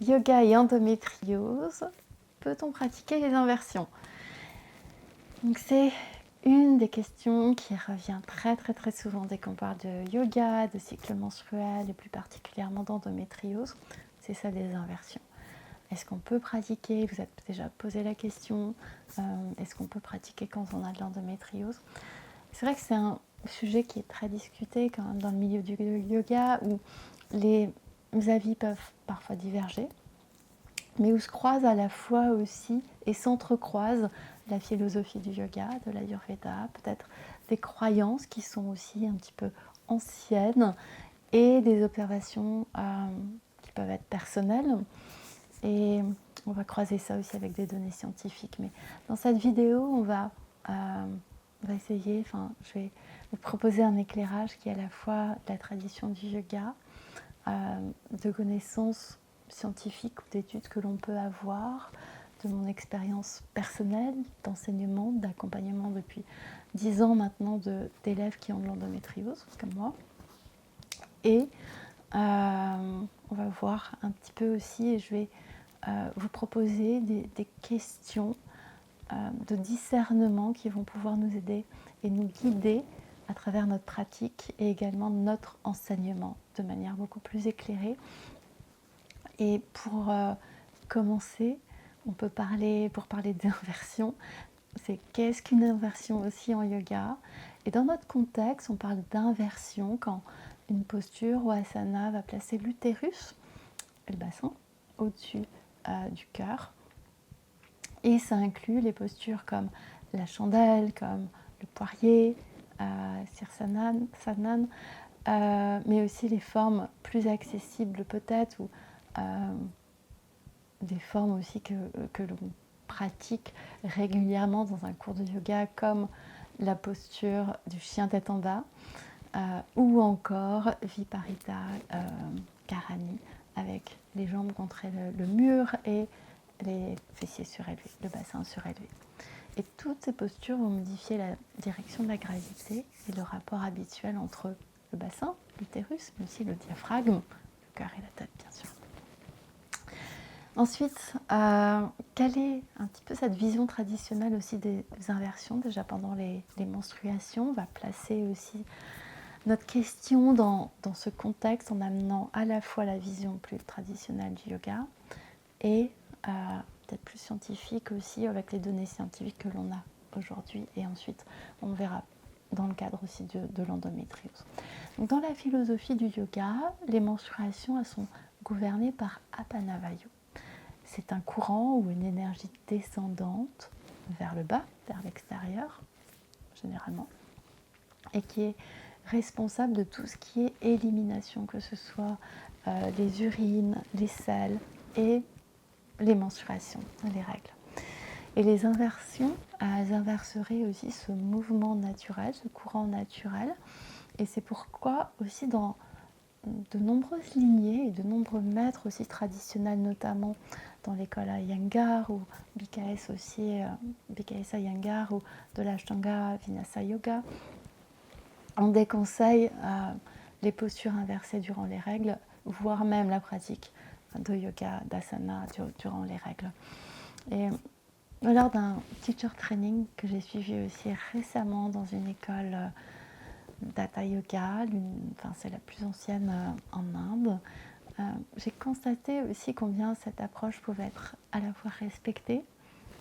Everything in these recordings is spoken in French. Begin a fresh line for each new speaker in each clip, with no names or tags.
yoga et endométriose, peut-on pratiquer les inversions? Donc c'est une des questions qui revient très souvent dès qu'on parle de yoga, de cycle menstruel et plus particulièrement d'endométriose. C'est ça, des inversions. Est-ce qu'on peut pratiquer? Vous êtes déjà posé la question. Est-ce qu'on peut pratiquer quand on a de l'endométriose? C'est vrai que c'est un sujet qui est très discuté quand même dans le milieu du yoga, où les avis peuvent parfois diverger, mais où se croisent à la fois aussi et s'entrecroisent la philosophie du yoga, de l'Ayurveda, peut-être des croyances qui sont aussi un petit peu anciennes et des observations qui peuvent être personnelles. Et on va croiser ça aussi avec des données scientifiques. Mais dans cette vidéo, on va essayer, je vais vous proposer un éclairage qui est à la fois de la tradition du yoga, de connaissances scientifiques ou d'études que l'on peut avoir, de mon expérience personnelle d'enseignement, d'accompagnement depuis 10 ans maintenant d'élèves qui ont de l'endométriose, comme moi. Et on va voir un petit peu aussi, et je vais vous proposer des questions de discernement qui vont pouvoir nous aider et nous guider à travers notre pratique et également notre enseignement de manière beaucoup plus éclairée. Et pour commencer, pour parler d'inversion, c'est qu'est-ce qu'une inversion aussi en yoga? Et dans notre contexte, on parle d'inversion quand une posture ou asana va placer l'utérus, le bassin, au-dessus du cœur. Et ça inclut les postures comme la chandelle, comme le poirier, Sirsanan, mais aussi les formes plus accessibles peut-être, ou des formes aussi que l'on pratique régulièrement dans un cours de yoga, comme la posture du chien tête en bas, ou encore Viparita Karani, avec les jambes contre le mur et les fessiers surélevés, le bassin surélevé. Et toutes ces postures vont modifier la direction de la gravité et le rapport habituel entre le bassin, l'utérus, mais aussi le diaphragme, le cœur et la tête, bien sûr. Ensuite, quelle est un petit peu cette vision traditionnelle aussi des inversions, déjà pendant les menstruations? On va placer aussi notre question dans ce contexte en amenant à la fois la vision plus traditionnelle du yoga et peut-être plus scientifique aussi, avec les données scientifiques que l'on a aujourd'hui. Et ensuite, on verra dans le cadre aussi de l'endométriose. Donc, dans la philosophie du yoga, les menstruations, elles sont gouvernées par Apanavayu. C'est un courant ou une énergie descendante vers le bas, vers l'extérieur, généralement, et qui est responsable de tout ce qui est élimination, que ce soit les urines, les selles et les menstruations, les règles. Et les inversions, elles inverseraient aussi ce mouvement naturel, ce courant naturel. Et c'est pourquoi aussi dans de nombreuses lignées et de nombreux maîtres aussi traditionnels, notamment dans l'école Iyengar ou BKS aussi, BKS Iyengar ou de l'Ashtanga Vinyasa Yoga, on déconseille les postures inversées durant les règles, voire même la pratique de yoga, d'asana durant les règles. Et lors d'un teacher training que j'ai suivi aussi récemment dans une école d'Hatha Yoga, c'est la plus ancienne en Inde, j'ai constaté aussi combien cette approche pouvait être à la fois respectée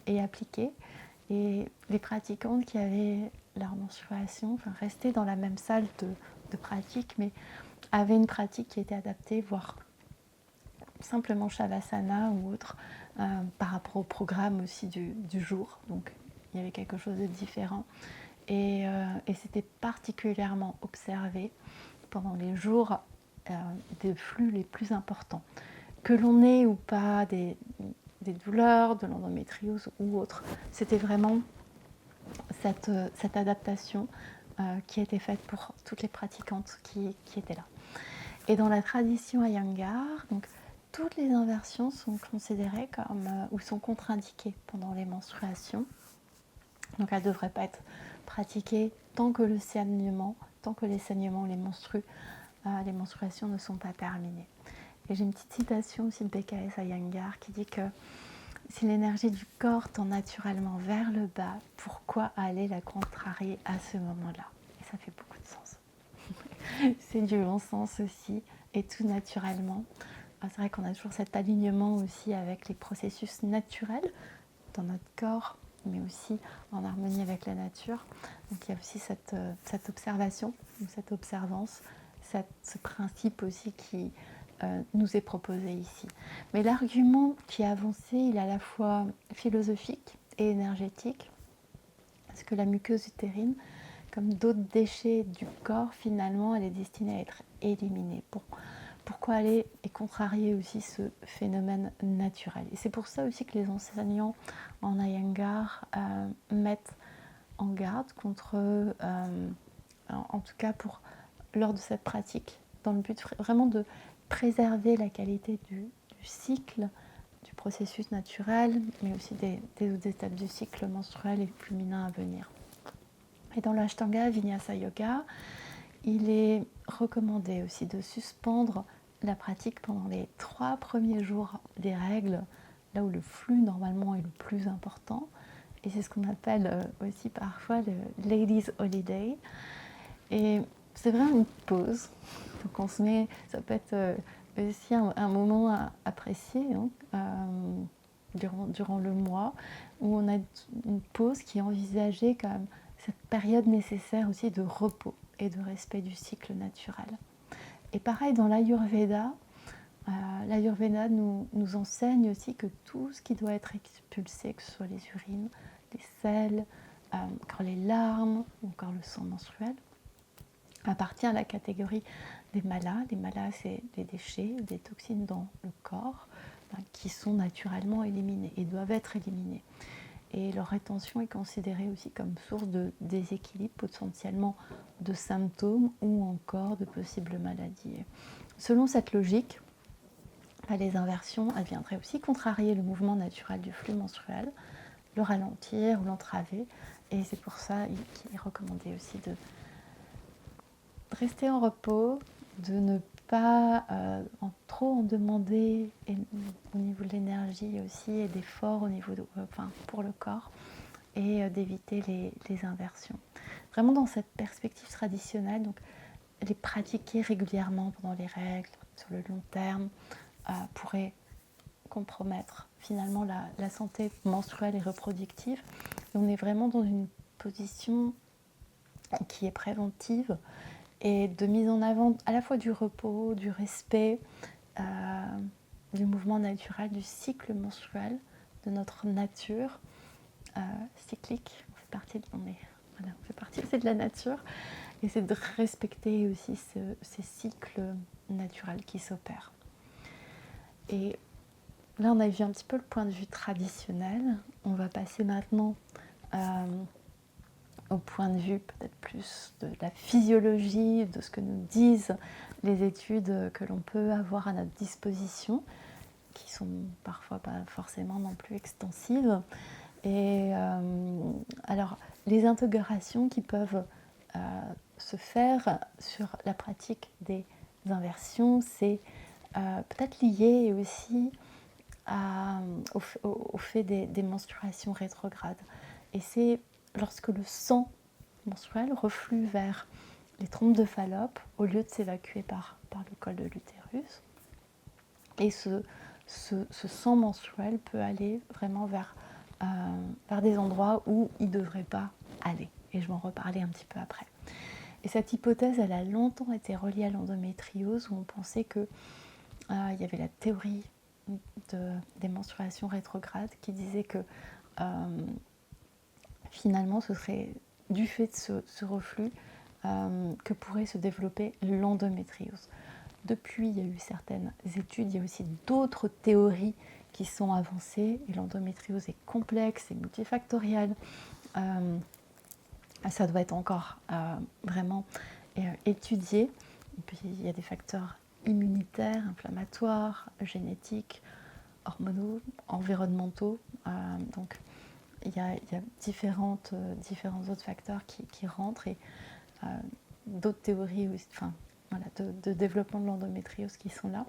et appliquée. Et les pratiquantes qui avaient leur menstruation restaient dans la même salle de pratique, mais avaient une pratique qui était adaptée, voire simplement Shavasana ou autre, par rapport au programme aussi du jour. Donc il y avait quelque chose de différent. Et c'était particulièrement observé pendant les jours des flux les plus importants. Que l'on ait ou pas des douleurs, de l'endométriose ou autre, c'était vraiment cette adaptation qui a été faite pour toutes les pratiquantes qui étaient là. Et dans la tradition Iyengar, donc toutes les inversions sont considérées comme ou sont contre-indiquées pendant les menstruations. Donc elles ne devraient pas être pratiquées tant que les saignements, les menstruations ne sont pas terminées. Et j'ai une petite citation aussi de BKS Iyengar qui dit que si l'énergie du corps tend naturellement vers le bas, pourquoi aller la contrarier à ce moment-là? Et ça fait beaucoup de sens. C'est du bon sens aussi, et tout naturellement. C'est vrai qu'on a toujours cet alignement aussi avec les processus naturels dans notre corps, mais aussi en harmonie avec la nature. Donc il y a aussi cette observation, cette observance, ce principe aussi qui nous est proposé ici. Mais l'argument qui est avancé, il est à la fois philosophique et énergétique, parce que la muqueuse utérine, comme d'autres déchets du corps, finalement, elle est destinée à être éliminée. Bon, pourquoi aller et contrarier aussi ce phénomène naturel? Et c'est pour ça aussi que les enseignants en Iyengar mettent en garde contre, en tout cas lors de cette pratique, dans le but vraiment de préserver la qualité du cycle, du processus naturel, mais aussi des autres étapes du cycle menstruel et féminin à venir. Et dans l'Ashtanga Vinyasa Yoga, il est recommandé aussi de suspendre la pratique pendant les 3 premiers jours des règles, là où le flux normalement est le plus important. Et c'est ce qu'on appelle aussi parfois le Ladies Holiday. Et c'est vraiment une pause. Donc on se met, ça peut être aussi un moment apprécié durant le mois, où on a une pause qui est envisagée comme cette période nécessaire aussi de repos et de respect du cycle naturel. Et pareil dans l'Ayurveda, l'Ayurveda nous enseigne aussi que tout ce qui doit être expulsé, que ce soit les urines, les selles, encore les larmes ou encore le sang menstruel, appartient à la catégorie des malas. Les malas, c'est des déchets, des toxines dans le corps qui sont naturellement éliminés et doivent être éliminés. Et leur rétention est considérée aussi comme source de déséquilibre, potentiellement de symptômes ou encore de possibles maladies. Selon cette logique, les inversions elles viendraient aussi contrarier le mouvement naturel du flux menstruel, le ralentir ou l'entraver. Et c'est pour ça qu'il est recommandé aussi de rester en repos, de ne pas trop en demander au niveau de l'énergie aussi et d'efforts au niveau pour le corps, et d'éviter les inversions. Vraiment dans cette perspective traditionnelle, donc les pratiquer régulièrement pendant les règles, sur le long terme, pourrait compromettre finalement la santé menstruelle et reproductive. Et on est vraiment dans une position qui est préventive et de mise en avant à la fois du repos, du respect, du mouvement naturel, du cycle menstruel, de notre nature cyclique. On fait partie aussi de la nature, et c'est de respecter aussi ces cycles naturels qui s'opèrent. Et là, on a vu un petit peu le point de vue traditionnel. On va passer maintenant au point de vue peut-être plus de la physiologie, de ce que nous disent les études que l'on peut avoir à notre disposition, qui sont parfois pas forcément non plus extensives. Et alors, les intégrations qui peuvent se faire sur la pratique des inversions, c'est peut-être lié aussi au fait des menstruations rétrogrades. Et c'est lorsque le sang menstruel reflue vers les trompes de Fallope au lieu de s'évacuer par le col de l'utérus. Et ce sang menstruel peut aller vraiment vers des endroits où il ne devrait pas aller. Et je vais en reparler un petit peu après. Et cette hypothèse, elle a longtemps été reliée à l'endométriose, où on pensait qu'il y avait la théorie des menstruations rétrogrades qui disait que finalement ce serait du fait de ce reflux que pourrait se développer l'endométriose. Depuis, il y a eu certaines études, il y a aussi d'autres théories qui sont avancées, et l'endométriose est complexe et multifactorielle. Ça doit être encore vraiment étudié. Et puis il y a des facteurs immunitaires, inflammatoires, génétiques, hormonaux, environnementaux. Donc il y a différents autres facteurs qui rentrent, et d'autres théories aussi, de développement de l'endométriose qui sont là.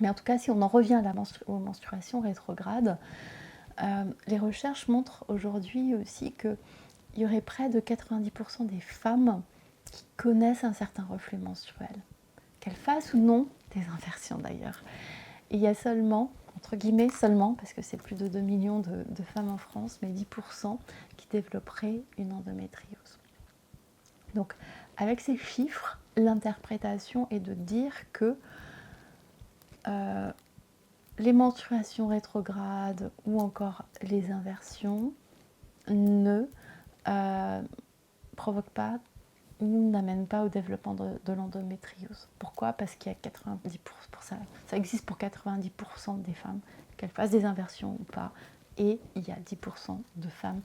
Mais en tout cas, si on en revient à aux menstruations rétrogrades, les recherches montrent aujourd'hui aussi qu'il y aurait près de 90% des femmes qui connaissent un certain reflux menstruel, qu'elles fassent ou non des inversions d'ailleurs. Et il y a seulement, entre guillemets seulement, parce que c'est plus de 2 millions de femmes en France, mais 10% qui développeraient une endométriose. Donc avec ces chiffres, l'interprétation est de dire que les menstruations rétrogrades ou encore les inversions ne provoquent pas ou n'amènent pas au développement de l'endométriose. Pourquoi ? Parce qu'il y a 90%, ça existe pour 90% des femmes, qu'elles fassent des inversions ou pas, et il y a 10% de femmes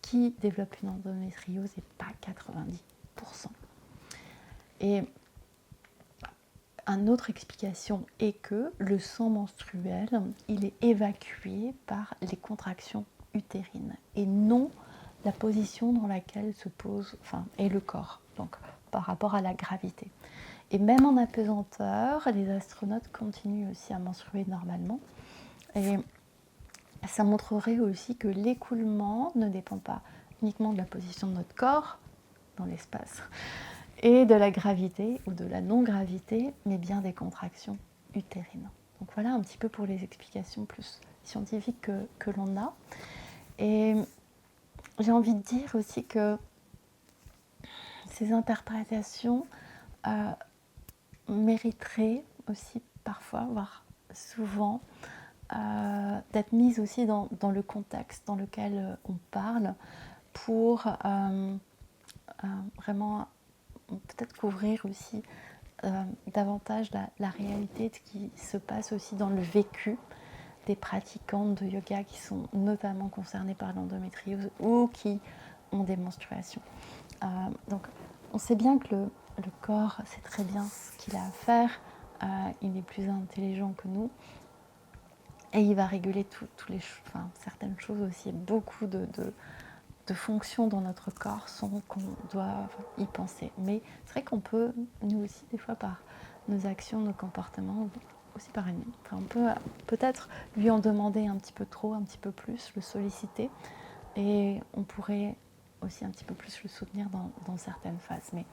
qui développent une endométriose et pas 90%. Et une autre explication est que le sang menstruel, il est évacué par les contractions utérines et non la position dans laquelle se pose est le corps, donc par rapport à la gravité. Et même en apesanteur, les astronautes continuent aussi à menstruer normalement. Et ça montrerait aussi que l'écoulement ne dépend pas uniquement de la position de notre corps dans l'espace et de la gravité ou de la non-gravité, mais bien des contractions utérines. Donc voilà un petit peu pour les explications plus scientifiques que l'on a. Et j'ai envie de dire aussi que ces interprétations mériteraient aussi parfois, voire souvent, d'être mises aussi dans le contexte dans lequel on parle pour vraiment peut-être couvrir aussi davantage la réalité de ce qui se passe aussi dans le vécu des pratiquantes de yoga qui sont notamment concernées par l'endométriose ou qui ont des menstruations. Donc on sait bien que le corps sait très bien ce qu'il a à faire, il est plus intelligent que nous et il va réguler certaines choses aussi. Beaucoup de fonctions dans notre corps sont qu'on doit y penser. Mais c'est vrai qu'on peut, nous aussi, des fois, par nos actions, nos comportements, aussi par on peut peut-être lui en demander un petit peu trop, un petit peu plus, le solliciter. Et on pourrait aussi un petit peu plus le soutenir dans certaines phases. Mais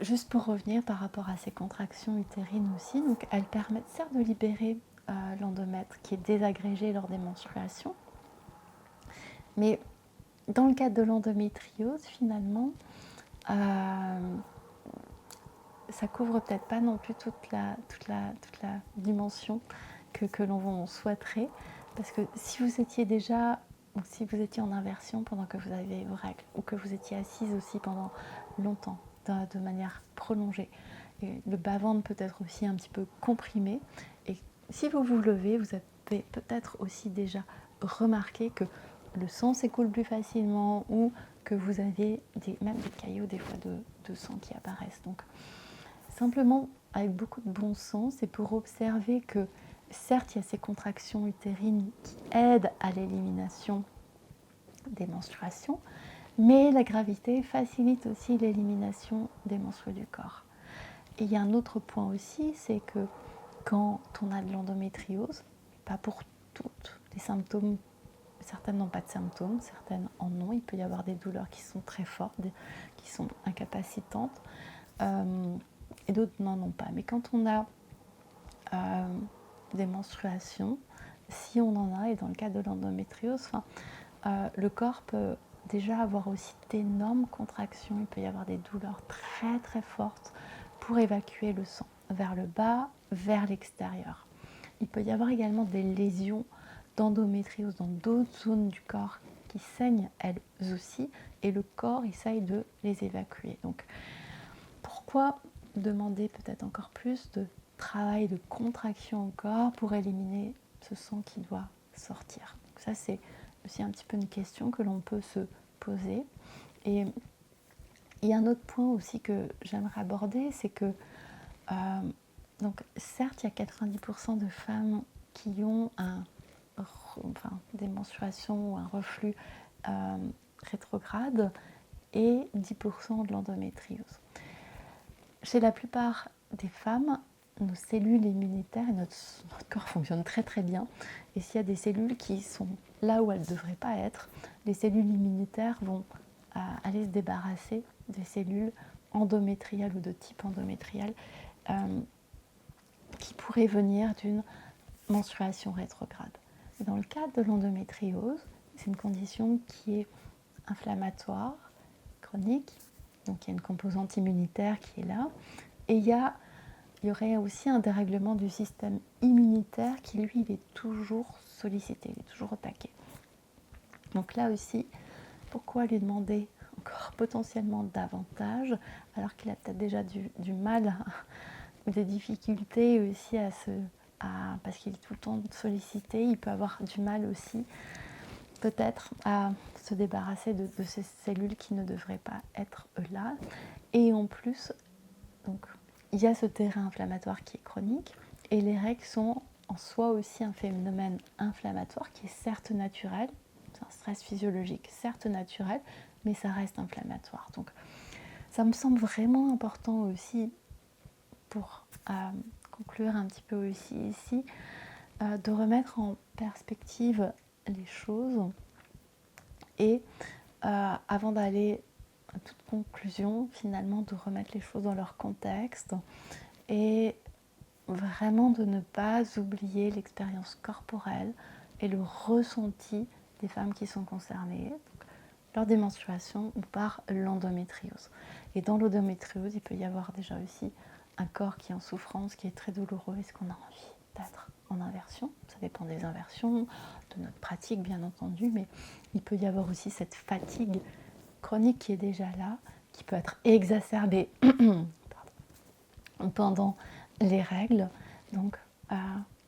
juste pour revenir par rapport à ces contractions utérines aussi, donc elles permettent certes de libérer l'endomètre qui est désagrégé lors des menstruations, mais dans le cadre de l'endométriose, finalement, ça couvre peut-être pas non plus toute la dimension que l'on souhaiterait, parce que si vous étiez déjà, ou si vous étiez en inversion pendant que vous avez vos règles, ou que vous étiez assise aussi pendant longtemps, de manière prolongée, et le bas-ventre peut être aussi un petit peu comprimé, et si vous vous levez, vous avez peut-être aussi déjà remarqué que le sang s'écoule plus facilement ou que vous avez même des caillots des fois de sang qui apparaissent. Donc simplement avec beaucoup de bon sens et pour observer que certes il y a ces contractions utérines qui aident à l'élimination des menstruations, mais la gravité facilite aussi l'élimination des menstrues du corps. Et il y a un autre point aussi, c'est que quand on a de l'endométriose, pas pour toutes les symptômes, certaines n'ont pas de symptômes, certaines en ont. Il peut y avoir des douleurs qui sont très fortes, qui sont incapacitantes, et d'autres n'en ont pas. Mais quand on a des menstruations, si on en a, et dans le cas de l'endométriose, le corps peut déjà avoir aussi d'énormes contractions. Il peut y avoir des douleurs très très fortes pour évacuer le sang vers le bas, vers l'extérieur. Il peut y avoir également des lésions d'endométriose dans d'autres zones du corps qui saignent elles aussi, et le corps essaye de les évacuer. Donc pourquoi demander peut-être encore plus de travail de contraction au corps pour éliminer ce sang qui doit sortir? Donc ça, c'est aussi un petit peu une question que l'on peut se poser. Et il y a un autre point aussi que j'aimerais aborder, c'est que donc certes, il y a 90% de femmes qui ont des menstruations ou un reflux rétrograde et 10% de l'endométriose. Chez la plupart des femmes, nos cellules immunitaires et notre corps fonctionne très très bien. Et s'il y a des cellules qui sont là où elles ne devraient pas être, les cellules immunitaires vont aller se débarrasser des cellules endométriales ou de type endométrial qui pourraient venir d'une menstruation rétrograde. Et dans le cadre de l'endométriose, c'est une condition qui est inflammatoire, chronique, donc il y a une composante immunitaire qui est là, et il y aurait aussi un dérèglement du système immunitaire qui, lui, il est toujours sollicité, il est toujours au taquet. Donc là aussi, pourquoi lui demander encore potentiellement davantage, alors qu'il a peut-être déjà du mal, des difficultés aussi parce qu'il est tout le temps sollicité, il peut avoir du mal aussi peut-être à se débarrasser de ces cellules qui ne devraient pas être là. Et en plus, donc, il y a ce terrain inflammatoire qui est chronique, et les règles sont en soi aussi un phénomène inflammatoire qui est certes naturel, c'est un stress physiologique certes naturel, mais ça reste inflammatoire. Donc ça me semble vraiment important aussi pour conclure un petit peu aussi ici, de remettre en perspective les choses et avant d'aller à toute conclusion, finalement, de remettre les choses dans leur contexte et vraiment de ne pas oublier l'expérience corporelle et le ressenti des femmes qui sont concernées lors des menstruations ou par l'endométriose. Et dans l'endométriose, il peut y avoir déjà aussi un corps qui est en souffrance, qui est très douloureux. Est-ce qu'on a envie d'être en inversion? Ça dépend des inversions, de notre pratique bien entendu, mais il peut y avoir aussi cette fatigue chronique qui est déjà là, qui peut être exacerbée pendant les règles. Donc,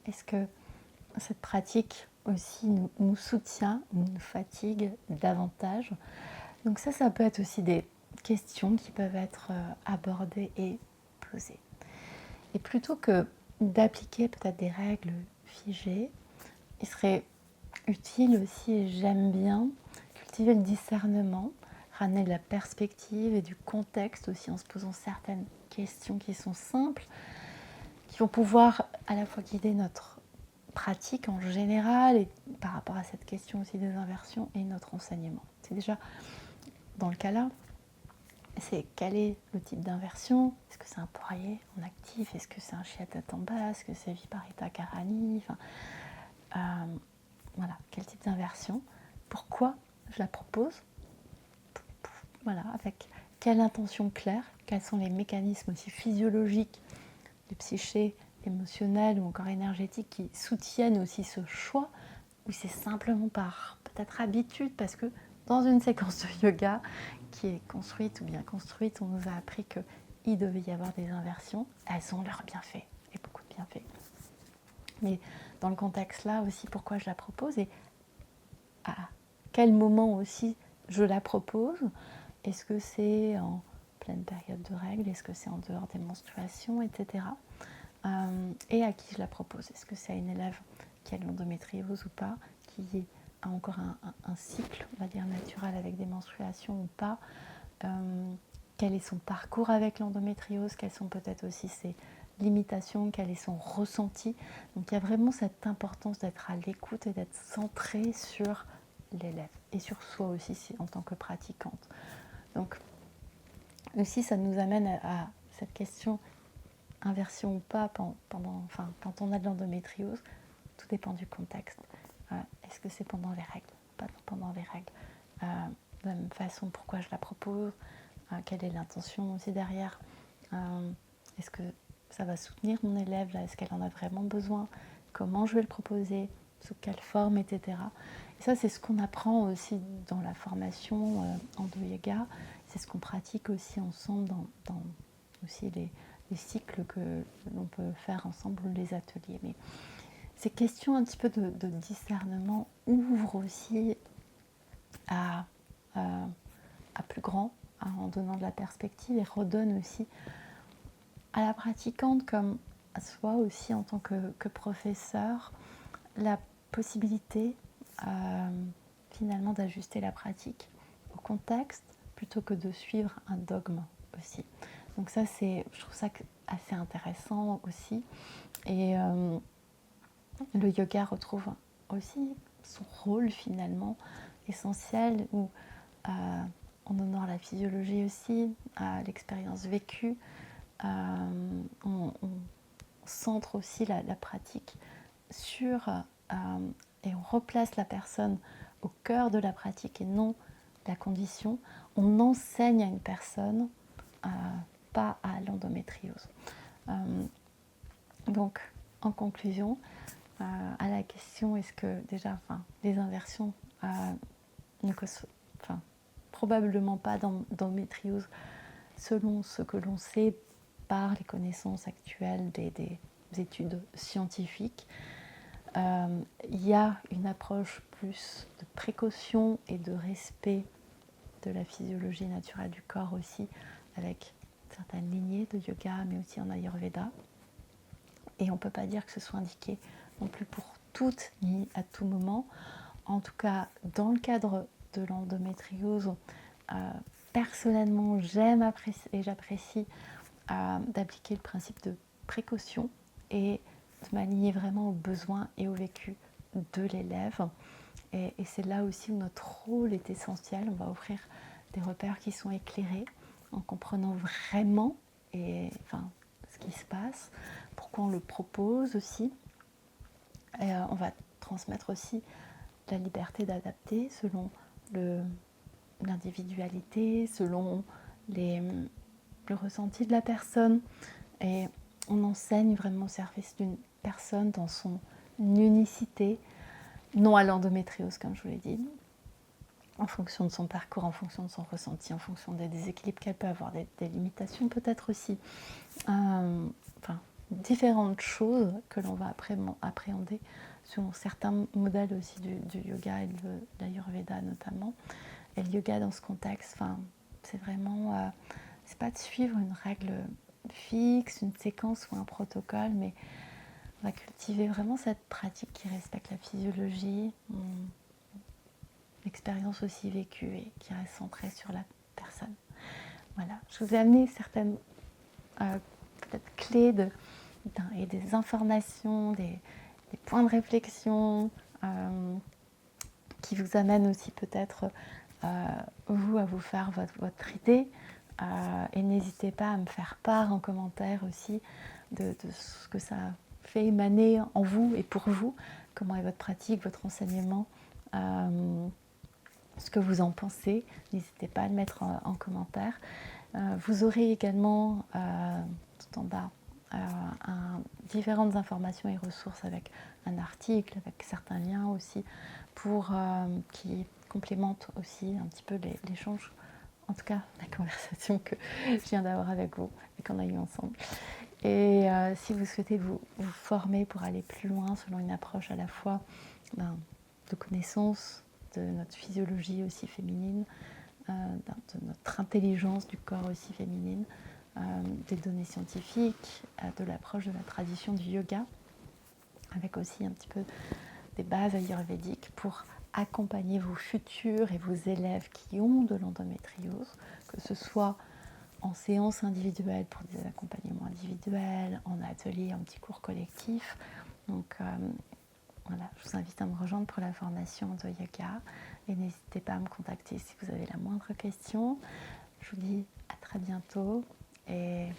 est-ce que cette pratique aussi nous soutient, nous fatigue davantage? Donc ça peut être aussi des questions qui peuvent être abordées et posées. Et plutôt que d'appliquer peut-être des règles figées, il serait utile aussi, et j'aime bien, cultiver le discernement, ramener de la perspective et du contexte aussi en se posant certaines questions qui sont simples, qui vont pouvoir à la fois guider notre pratique en général et par rapport à cette question aussi des inversions et notre enseignement. C'est déjà, dans le cas là, c'est quel est le type d'inversion? Est-ce que c'est un poirier en actif? Est-ce que c'est un chiatate en bas? Est-ce que c'est Viparita Karani? Voilà, quel type d'inversion? Pourquoi je la propose? Voilà, avec quelle intention claire? Quels sont les mécanismes aussi physiologiques du psyché, émotionnel ou encore énergétique qui soutiennent aussi ce choix? Ou c'est simplement par peut-être habitude, parce que dans une séquence de yoga qui est construite ou bien construite, on nous a appris qu'il devait y avoir des inversions. Elles ont leurs bienfaits, et beaucoup de bienfaits. Mais dans le contexte là aussi, pourquoi je la propose et à quel moment aussi je la propose? Est-ce que c'est en pleine période de règles? Est-ce que c'est en dehors des menstruations, etc. Et à qui je la propose? Est-ce que c'est à une élève qui a de l'endométriose ou pas, qui a encore un cycle, on va dire, naturel avec des menstruations ou pas? Quel est son parcours avec l'endométriose? Quelles sont peut-être aussi ses limitations? Quel est son ressenti? Donc il y a vraiment cette importance d'être à l'écoute et d'être centré sur l'élève et sur soi aussi en tant que pratiquante. Donc aussi ça nous amène à cette question, inversion ou pas, quand on a de l'endométriose, tout dépend du contexte. Est-ce que c'est pendant les règles? Pas pendant les règles. De la même façon, pourquoi je la propose? Quelle est l'intention aussi derrière? Est-ce que ça va soutenir mon élève là? Est-ce qu'elle en a vraiment besoin? Comment je vais le proposer? Sous quelle forme, etc. Et ça, c'est ce qu'on apprend aussi dans la formation Endo Yoga. C'est ce qu'on pratique aussi ensemble dans aussi les cycles que l'on peut faire ensemble, les ateliers. Mais ces questions un petit peu de discernement ouvrent aussi à plus grand, en donnant de la perspective, et redonnent aussi à la pratiquante comme à soi aussi en tant que professeur la possibilité finalement d'ajuster la pratique au contexte plutôt que de suivre un dogme aussi. Donc ça, je trouve ça assez intéressant aussi. Et le yoga retrouve aussi son rôle finalement essentiel où on honore la physiologie aussi, l'expérience vécue. On centre aussi la pratique sur et on replace la personne au cœur de la pratique et non la condition. On enseigne à une personne, pas à l'endométriose. Donc, en conclusion, à la question est-ce que déjà, les inversions ne causent probablement pas d'endométriose selon ce que l'on sait par les connaissances actuelles des études scientifiques. Il y a une approche plus de précaution et de respect de la physiologie naturelle du corps aussi, avec certaines lignées de yoga, mais aussi en Ayurveda. Et on ne peut pas dire que ce soit indiqué non plus pour toutes ni à tout moment. En tout cas, dans le cadre de l'endométriose, personnellement, j'aime et j'apprécie d'appliquer le principe de précaution et de m'aligner vraiment aux besoins et au vécu de l'élève. Et c'est là aussi où notre rôle est essentiel. On va offrir des repères qui sont éclairés en comprenant vraiment ce qui se passe, pourquoi on le propose aussi. Et on va transmettre aussi la liberté d'adapter selon l'individualité, selon le ressenti de la personne. Et on enseigne vraiment au service d'une personne dans son unicité, non à l'endométriose, comme je vous l'ai dit, en fonction de son parcours, en fonction de son ressenti, en fonction des déséquilibres qu'elle peut avoir, des limitations peut-être aussi. Différentes choses que l'on va appréhender selon certains modèles aussi du yoga et de l'Ayurveda notamment. Et le yoga dans ce contexte, c'est vraiment, c'est pas de suivre une règle fixe, une séquence ou un protocole, mais on va cultiver vraiment cette pratique qui respecte la physiologie, l'expérience aussi vécue et qui reste centrée sur la personne. Voilà, je vous ai amené certaines peut-être clés et des informations, des points de réflexion qui vous amènent aussi peut-être vous à vous faire votre idée. Et n'hésitez pas à me faire part en commentaire aussi de ce que ça fait émaner en vous et pour vous, comment est votre pratique, votre enseignement, ce que vous en pensez. N'hésitez pas à le mettre en commentaire. Vous aurez également tout en bas différentes informations et ressources avec un article, avec certains liens aussi qui complémentent aussi un petit peu l'échange, en tout cas la conversation que je viens d'avoir avec vous et qu'on a eue ensemble. Et si vous souhaitez vous former pour aller plus loin selon une approche à la fois de connaissance de notre physiologie aussi féminine, de notre intelligence du corps aussi féminine, des données scientifiques, de l'approche de la tradition du yoga, avec aussi un petit peu des bases ayurvédiques pour accompagner vos futurs et vos élèves qui ont de l'endométriose, que ce soit en séance individuelle pour des accompagnements individuels, en atelier, en petits cours collectifs. Donc voilà, je vous invite à me rejoindre pour la formation de yoga et n'hésitez pas à me contacter si vous avez la moindre question. Je vous dis à très bientôt et